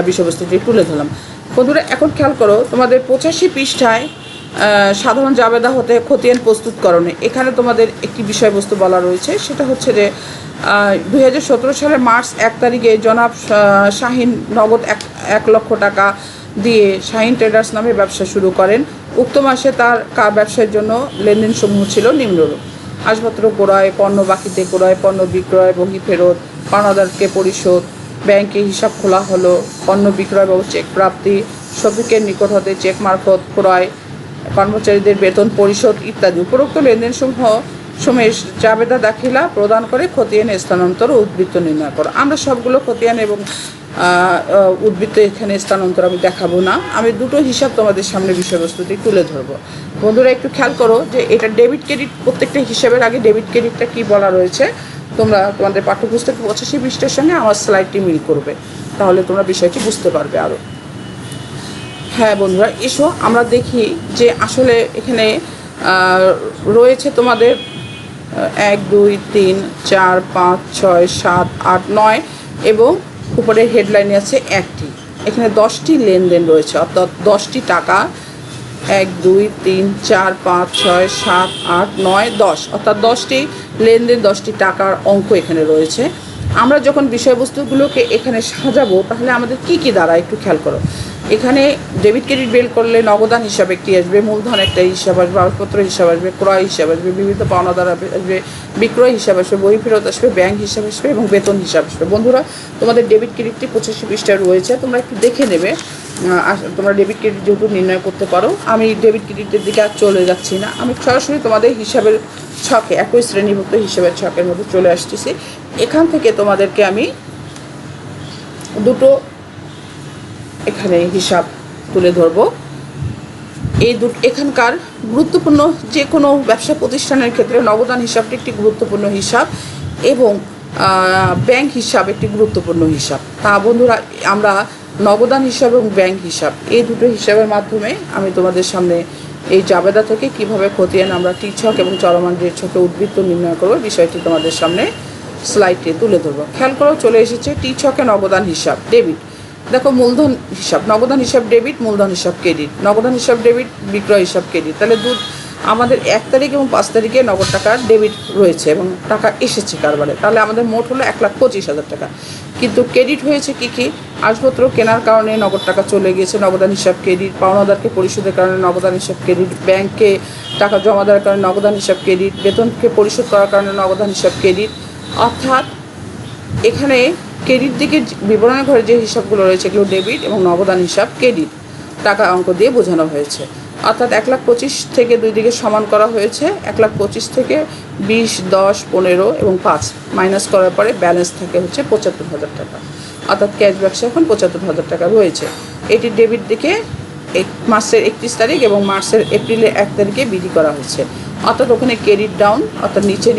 বিষয়বস্তুটি তুলে ধরলাম। বন্ধুরা এখন খেয়াল করো, তোমাদের 85 পৃষ্ঠায় সাধারণ জাবেদা হতে খতিয়ান প্রস্তুতকরণে এখানে তোমাদের একটি বিষয়বস্তু বলা রয়েছে, সেটা হচ্ছে যে 2017 সালের মার্চ 1 তারিখে জনাব শাহিন নগদ 1 লক্ষ টাকা দিয়ে শাহিন ট্রেডার্স নামে ব্যবসা শুরু করেন। উক্ত মাসে তার ব্যবসার জন্য লেনদেনসমূহ ছিল নিম্নরূপ: আসবাবপত্র ক্রয়, পণ্য বাকিতে ক্রয়, পণ্য বিক্রয়, বহি ফেরত, পাওনাদারকে পরিশোধ, ব্যাংকে হিসাব খোলা হলো, পণ্য বিক্রয় এবং চেক প্রাপ্তি, শফিকের নিকট হতে চেক মারফত ক্রয়, কর্মচারীদের বেতন পরিশোধ ইত্যাদি। উপরোক্ত লেনদেনসমূহ সময়ে জাবেদা দাখিলা প্রদান করে খতিয়ান স্থানান্তর ও উদ্বৃত্ত নির্ণয় করো। আমরা সবগুলো খতিয়ান এবং উদ্বৃত্ত এখানে স্থানান্তর আমি দেখাবো না, আমি দুটো হিসাব তোমাদের সামনে বিষয়বস্তুটি তুলে ধরবো। বন্ধুরা একটু খেয়াল করো যে এটা ডেবিট ক্রেডিট, প্রত্যেকটা হিসাবের আগে ডেবিট ক্রেডিটটা কী বলা রয়েছে তোমরা তোমাদের পাঠ্যপুস্তক 85 পৃষ্ঠার সঙ্গে আমার স্লাইডটি মিল করবে, তাহলে তোমরা বিষয়টি বুঝতে পারবে আরও। হ্যাঁ বন্ধুরা এসো আমরা দেখি যে আসলে এখানে রয়েছে তোমাদের 1 2 3 4 5 6 7 8 9 এবং উপরে হেডলাইনে আছে 1টি। এখানে 10টি লেনদেন রয়েছে, অর্থাৎ 10টি টাকা 1 2 3 4 5 6 7 8 9 10, অর্থাৎ 10টি লেনদেন, 10টি টাকার অঙ্ক এখানে রয়েছে। আমরা যখন বিষয়বস্তুগুলোকে এখানে সাজাবো তাহলে আমাদের কি কি দাঁড়ায় একটু খেয়াল করো। এখানে ডেবিট ক্রেডিট বের করলে নগদান হিসাব একটি আসবে, মূলধন একটা হিসাব আসবে, কাগজপত্র হিসাব আসবে, ক্রয় হিসাব আসবে, বিভিন্ন পাওনাদার আসবে, বিক্রয় হিসাব আসবে, বই ফেরত আসবে, ব্যাংক হিসাব আসবে এবং বেতন হিসাব আসবে। বন্ধুরা, তোমাদের ডেবিট ক্রেডিটটি 85 পৃষ্ঠায় রয়েছে, তোমরা একটু দেখে নেবে। তোমরা ডেবিট ক্রেডিট যেহেতু নির্ণয় করতে পারো, আমি ডেবিট ক্রেডিটের দিকে আর চলে যাচ্ছি না, আমি সরাসরি তোমাদের হিসাবের ছকে, একই শ্রেণীভুক্ত হিসাবের ছকের মধ্যে চলে আসতেছি। এখান থেকে তোমাদেরকে আমি দুটো এখানে হিসাব তুলে ধরবো। এখানকার গুরুত্বপূর্ণ যে কোনো ব্যবসা প্রতিষ্ঠানের ক্ষেত্রে নগদান হিসাবটি একটি গুরুত্বপূর্ণ হিসাব এবং ব্যাংক হিসাব একটি গুরুত্বপূর্ণ হিসাব। তা বন্ধুরা, আমরা নগদান হিসাব এবং ব্যাংক হিসাব এই দুটো হিসাবের মাধ্যমে আমি তোমাদের সামনে এই জাবেদা থেকে কিভাবে খতিয়ান আমরা টি ছক এবং চলমান রেট ছকে উদ্বৃত্ত নির্ণয় করবো বিষয়টি তোমাদের সামনে স্লাইডে তুলে ধরবো। খেয়াল করো, চলে এসেছে টি ছকে নগদান হিসাব ডেবিট। দেখো, মূলধন হিসাব, নগদান হিসাব ডেবিট, মূলধন হিসাব ক্রেডিট, নগদান হিসাব ডেবিট, বিক্রয় হিসাব ক্রেডিট। তাহলে আমাদের 1 তারিখ এবং 5 তারিখে নগদ টাকা ডেবিট রয়েছে এবং টাকা এসেছে কারবারে, তাহলে আমাদের মোট হলো 1,25,000 টাকা। কিন্তু ক্রেডিট হয়েছে কী কী? আসবাবপত্র কেনার কারণে নগদ টাকা চলে গিয়েছে, নগদান হিসাব ক্রেডিট, পাওনাদারকে পরিশোধের কারণে নগদান হিসাব ক্রেডিট, ব্যাংকে টাকা জমা দেওয়ার কারণে নগদান হিসাব ক্রেডিট, বেতনকে পরিশোধ করার কারণে নগদান হিসাব ক্রেডিট। অর্থাৎ এখানে ক্রেডিট দিকে বিবরণের ঘরে যে হিসাবগুলো রয়েছে এগুলো ডেবিট এবং নগদান হিসাব ক্রেডিট টাকা অঙ্ক দিয়ে বোঝানো হয়েছে। অর্থাৎ 1,25,000 থেকে দুই দিকে সমান করা হয়েছে। 1,25,000 থেকে 20, 10, 15 এবং 5 মাইনাস করার পরে ব্যালেন্স থাকে হচ্ছে 75,000 টাকা। অর্থাৎ ক্যাশ ব্যবসা এখন 75,000 টাকা রয়েছে। এটি ডেবিট দিকে মাসের 31 তারিখ এবং এপ্রিলের 1 তারিখে বিধি করা হয়েছে। অর্থাৎ ওখানে ক্রেডিট ডাউন, অর্থাৎ নিচে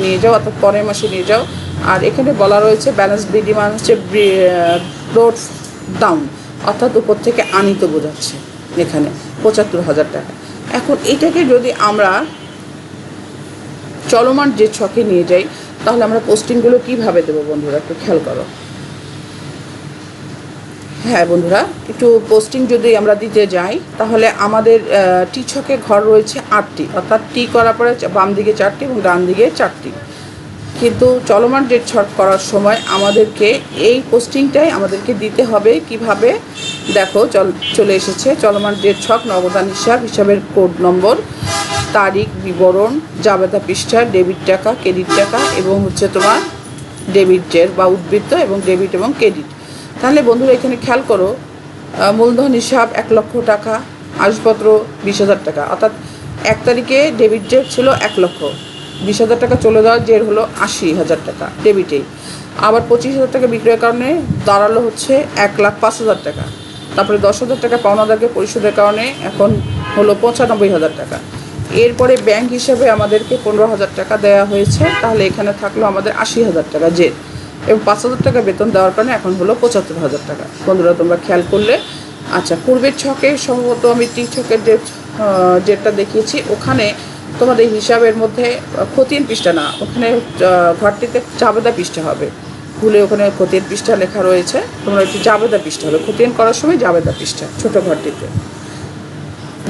নিয়ে যাও, অর্থাৎ পরের মাসে নিয়ে যাও। আর এখানে বলা রয়েছে ব্যালেন্স বিডি মানে হচ্ছে ব্রোড ডাউন, অর্থাৎ উপর থেকে আনিত বোঝাচ্ছে এখানে 75,000 টাকা। এখন এটাকে যদি আমরা চলমান যে ছকে নিয়ে যাই তাহলে আমরা পোস্টিংগুলো কীভাবে দেবো বন্ধুরা একটু খেয়াল করো। হ্যাঁ বন্ধুরা, একটু পোস্টিং যদি আমরা দিতে যাই তাহলে আমাদের টি ছকে ঘর রয়েছে 8টি, অর্থাৎ টি করার পরে বাম দিকে 4টি এবং ডান দিকে 4টি। কিন্তু চলমান ডেট ছক করার সময় আমাদেরকে এই পোস্টিংটাই আমাদেরকে দিতে হবে কিভাবে। দেখো, চলে এসেছে চলমান ডেট ছক, নগদান হিসাবের কোড নম্বর, তারিখ, বিবরণ, জাবেদা পৃষ্ঠা, ডেবিট টাকা, ক্রেডিট টাকা এবং হচ্ছে তোমার ডেবিটের বা উদ্বৃত্ত এবং ডেবিট এবং ক্রেডিট। তাহলে বন্ধুরা এখানে খেয়াল করো, মূলধন হিসাব 1 লক্ষ টাকা, আসবাবপত্র 20,000 টাকা। অর্থাৎ 1 তারিখে ডেবিট ডেট ছিল 1,20,000 টাকা, চলে যাওয়ার জের হলো 80,000 টাকা ডেবিটেই। আবার 25,000 টাকা বিক্রয়ের কারণে দাঁড়ালো হচ্ছে 1,05,000 টাকা। তারপরে 10,000 টাকা পাওনাদারকে পরিশোধের কারণে এখন হলো 95,000 টাকা। এরপরে ব্যাংক হিসাবে আমাদেরকে 15,000 টাকা দেওয়া হয়েছে, তাহলে এখানে থাকলো আমাদের 80,000 টাকা জের এবং 5,000 টাকা বেতন দেওয়ার কারণে এখন হলো 75,000 টাকা। বন্ধুরা তোমরা খেয়াল করলে, আচ্ছা পূর্বের ছকে সম্ভবত আমি টি ছকের যেটা দেখিয়েছি ওখানে তোমাদের হিসাবের মধ্যে খতিয়ান পৃষ্ঠা না, ওখানে ঘরটিতে জাবেদা পৃষ্ঠা হবে, ভুলে ওখানে খতিয়ান পৃষ্ঠা লেখা রয়েছে, তোমরা একটু জাবেদা পৃষ্ঠা হবে, খতিয়ান করার সময় জাবেদা পৃষ্ঠা ছোটো ঘরটিতে।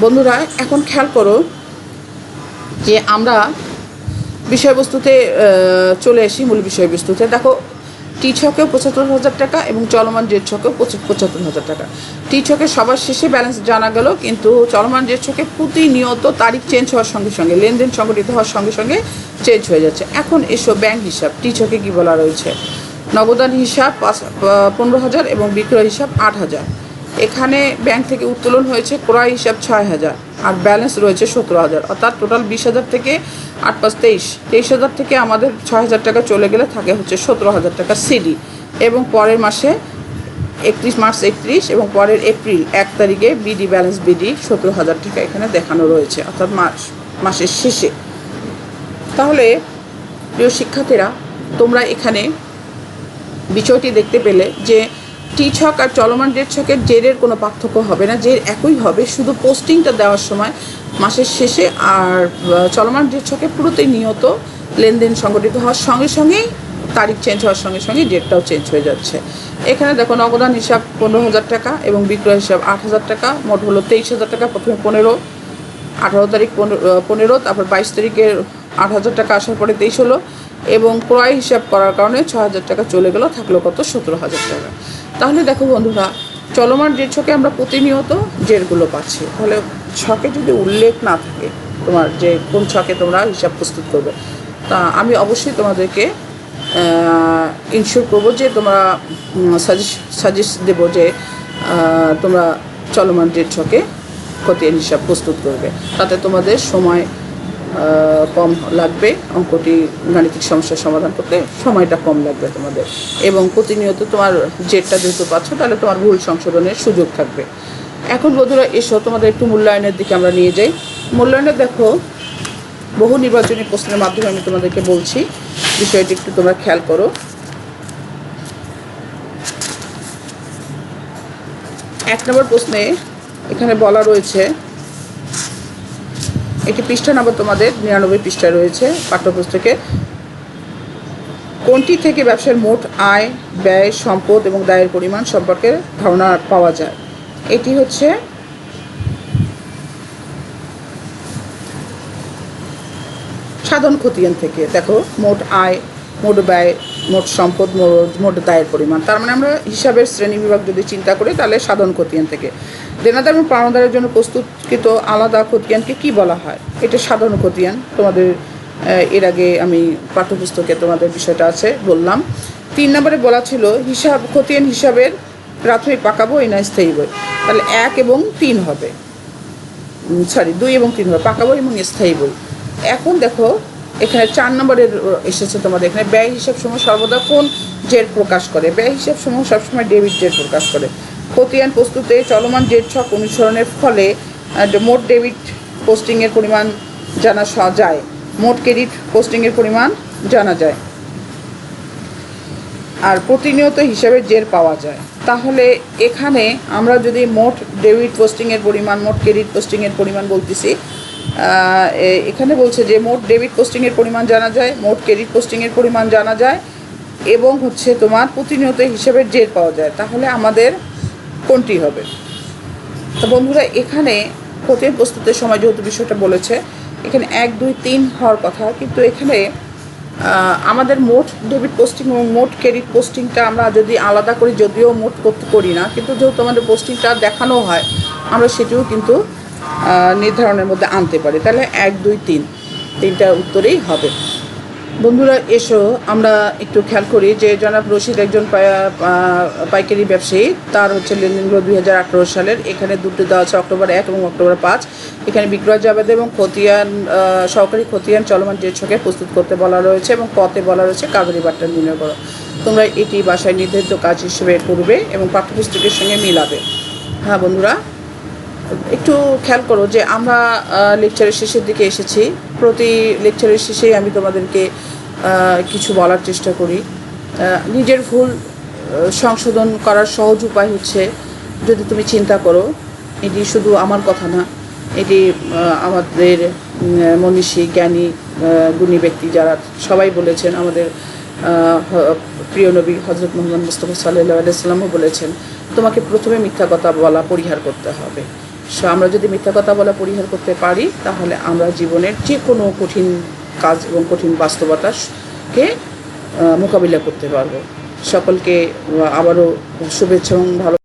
বন্ধুরা এখন খেয়াল করো যে আমরা বিষয়বস্তুতে চলে আসি, মূল বিষয়বস্তুতে। দেখো, টি ছকেও 75,000 টাকা এবং চলমান জেড ছকেও 75,000 টাকা। টি ছকে সবার শেষে ব্যালেন্স জানা গেল, কিন্তু চলমান জেড ছকে প্রতিনিয়ত তারিখ চেঞ্জ হওয়ার সঙ্গে সঙ্গে, লেনদেন সংগঠিত হওয়ার সঙ্গে সঙ্গে চেঞ্জ হয়ে যাচ্ছে। এখন এসো ব্যাংক হিসাব। টি ছকে কী বলা রয়েছে? নগদান হিসাব 15,000 এবং বিক্রয় হিসাব 8,000। এখানে ব্যাংক থেকে উত্তোলন হয়েছে ক্রয় হিসাব 6,000 আর ব্যালেন্স রয়েছে 17,000, অর্থাৎ টোটাল 20,000 থেকে 8 5 23,000 থেকে আমাদের 6,000 টাকা চলে গেলে থাকে হচ্ছে 17,000 টাকা সিডি। এবং পরের মাসে 31 মার্চ 31 এবং পরের এপ্রিল 1 তারিখে বিডি ব্যালেন্স বিডি 17,000 টাকা এখানে দেখানো রয়েছে, অর্থাৎ মাসের শেষে। তাহলে প্রিয় শিক্ষার্থীরা, তোমরা এখানে বিষয়টি দেখতে পেলে যে টি ছক আর চলমান ডেট ছকের জেরের কোনো পার্থক্য হবে না, জের একই হবে, শুধু পোস্টিংটা দেওয়ার সময় মাসের শেষে। আর চলমান ডেট ছকে প্রতিনিয়ত লেনদেন সংগঠিত হওয়ার সঙ্গে সঙ্গেই তারিখ চেঞ্জ হওয়ার সঙ্গে সঙ্গে ডেটটাও চেঞ্জ হয়ে যাচ্ছে। এখানে দেখো নগদান হিসাব 15,000 টাকা এবং বিক্রয় হিসাব 8,000 টাকা, মোট হলো 23,000 টাকা। প্রথমে 18 তারিখ 15, তারপর 22 তারিখে 8,000 টাকা আসার পরে 23 হলো, এবং ক্রয় হিসাব করার কারণে 6,000 টাকা চলে গেল, থাকলো কত 17,000 টাকা। তাহলে দেখো বন্ধুরা, চলমান ডেট ছকে আমরা প্রতিনিয়ত জেরগুলো পাচ্ছি। তাহলে ছকে যদি উল্লেখ না থাকে তোমার যে কোন ছকে তোমরা হিসাব প্রস্তুত করবে, তা আমি অবশ্যই তোমাদেরকে ইনশিওর করবো যে তোমরা সাজেস্ট দেবো যে তোমরা চলমান ডেট ছকে খতিয়ান হিসাব প্রস্তুত করবে। তাতে তোমাদের সময় কম লাগবে, অঙ্কটি গাণিতিক সমস্যার সমাধান করতে সময়টা কম লাগবে তোমাদের, এবং প্রতিনিয়ত তোমার জেটটা যেহেতু পাচ্ছ তাহলে তোমার ভুল সংশোধনের সুযোগ থাকবে। এখন বন্ধুরা এসো তোমাদের একটু মূল্যায়নের দিকে আমরা নিয়ে যাই। মূল্যায়নে দেখো বহু নির্বাচনী প্রশ্নের মাধ্যমে আমি তোমাদেরকে বলছি, বিষয়টি একটু তোমরা খেয়াল করো। 1 নম্বর প্রশ্নে এখানে বলা রয়েছে, একটি পৃষ্ঠা নাম্বার তোমাদের 99 পৃষ্ঠায় রয়েছে পাঠ্যপুস্তকে, কোনটি থেকে ব্যবসার মোট আয়, ব্যয়, সম্পদ এবং দায়ের পরিমাণ সম্পর্কে ধারণা পাওয়া যায়? এটি হচ্ছে সাধন খতিয়ান থেকে। দেখো মোট আয়, মোট ব্যয়, মোট সম্পদ, মোট দায়ের পরিমাণ। তার মানে আমরা হিসাবের শ্রেণী বিভাগ যদি চিন্তা করি তাহলে সাধন খতিয়ান থেকে। দেনাদার এবং পাওনাদারের জন্য প্রস্তুতকৃত আলাদা খতিয়ানকে কি বলা হয়? এটা সাধারণ খতিয়ান। তোমাদের এর আগে আমি পাঠ্যপুস্তকে তোমাদের বিষয়টা আছে বললাম। 3 নম্বরে বলা ছিল হিসাব খতিয়ান হিসাবের প্রাথমিক পাকা বই না স্থায়ী বই? তাহলে 1 এবং 3 হবে, 2 এবং 3 হবে, পাকা বই এবং স্থায়ী বই। এখন দেখো এখানে 4 নম্বরের এসেছে তোমাদের, এখানে ব্যয় হিসাব সমূহ সর্বদা কোন জের প্রকাশ করে? ব্যয় হিসাব সমূহ সবসময় ডেবিট জের প্রকাশ করে। খতিয়ান প্রস্তুতে চলমান ডেট ছক অনুসরণের ফলে মোট ডেবিট পোস্টিংয়ের পরিমাণ জানা যায়, মোট ক্রেডিট পোস্টিংয়ের পরিমাণ জানা যায়, আর প্রতিনিয়ত হিসাবে জের পাওয়া যায়। তাহলে এখানে আমরা যদি মোট ডেবিট পোস্টিংয়ের পরিমাণ, মোট ক্রেডিট পোস্টিংয়ের পরিমাণ বলতেছি, এখানে বলছে যে মোট ডেবিট পোস্টিংয়ের পরিমাণ জানা যায়, মোট ক্রেডিট পোস্টিংয়ের পরিমাণ জানা যায়, এবং হচ্ছে তোমার প্রতিনিয়ত হিসাবের জের পাওয়া যায়। তাহলে আমাদের কোনটি হবে? তো বন্ধুরা এখানে খতিয়ান প্রস্তুতের সময় যেহেতু বিষয়টা বলেছে, এখানে 1, 2, 3 হওয়ার কথা, কিন্তু এখানে আমাদের মোট ডেবিট পোস্টিং এবং মোট ক্রেডিট পোস্টিংটা আমরা যদি আলাদা করি, যদিও মোট করতে করি না, কিন্তু যেহেতু আমাদের পোস্টিংটা দেখানো হয়, আমরা সেটিও কিন্তু নির্ধারণের মধ্যে আনতে পারি। তাহলে 1, 2, 3 তিনটা উত্তরেই হবে। বন্ধুরা এসো আমরা একটু খেয়াল করি যে জনাব রশিদ একজন পাইকারি ব্যবসায়ী, তার হচ্ছে লেনদেনগুলো 2018 সালের। এখানে দুটো দেওয়া আছে, অক্টোবর 1 এবং অক্টোবর 5। এখানে বিক্রয় জাবেদা এবং খতিয়ান, সহকারী খতিয়ান চলমান ডেট ছকে প্রস্তুত করতে বলা রয়েছে, এবং কতে বলা রয়েছে কাবেরী বাট্টা নির্ণয় করো। তোমরা এটি বাসায় নির্ধারিত কাজ হিসেবে করবে এবং পাঠ্যপুস্তকের সঙ্গে মিলাবে। হ্যাঁ বন্ধুরা, একটু খেয়াল করো যে আমরা লেকচারের শেষের দিকে এসেছি। প্রতি লেকচারের শেষেই আমি তোমাদেরকে কিছু বলার চেষ্টা করি। নিজের ভুল সংশোধন করার সহজ উপায় হচ্ছে, যদি তুমি চিন্তা করো, এটি শুধু আমার কথা না, এটি আমাদের মনীষী, জ্ঞানী, গুণী ব্যক্তি যারা সবাই বলেছেন, আমাদের প্রিয় নবী হজরত মুহাম্মদ মুস্তাফা সাল্লাল্লাহু আলাইহি ওয়াসাল্লামও বলেছেন, তোমাকে প্রথমে মিথ্যা কথা বলা পরিহার করতে হবে। আমরা যদি মিথ্যা কথা বলা পরিহার করতে পারি, তাহলে আমরা জীবনের যে কোনো কঠিন কাজ এবং কঠিন বাস্তবতাকে মোকাবিলা করতে পারবো। সকলকে আবারও শুভেচ্ছা এবং ভালো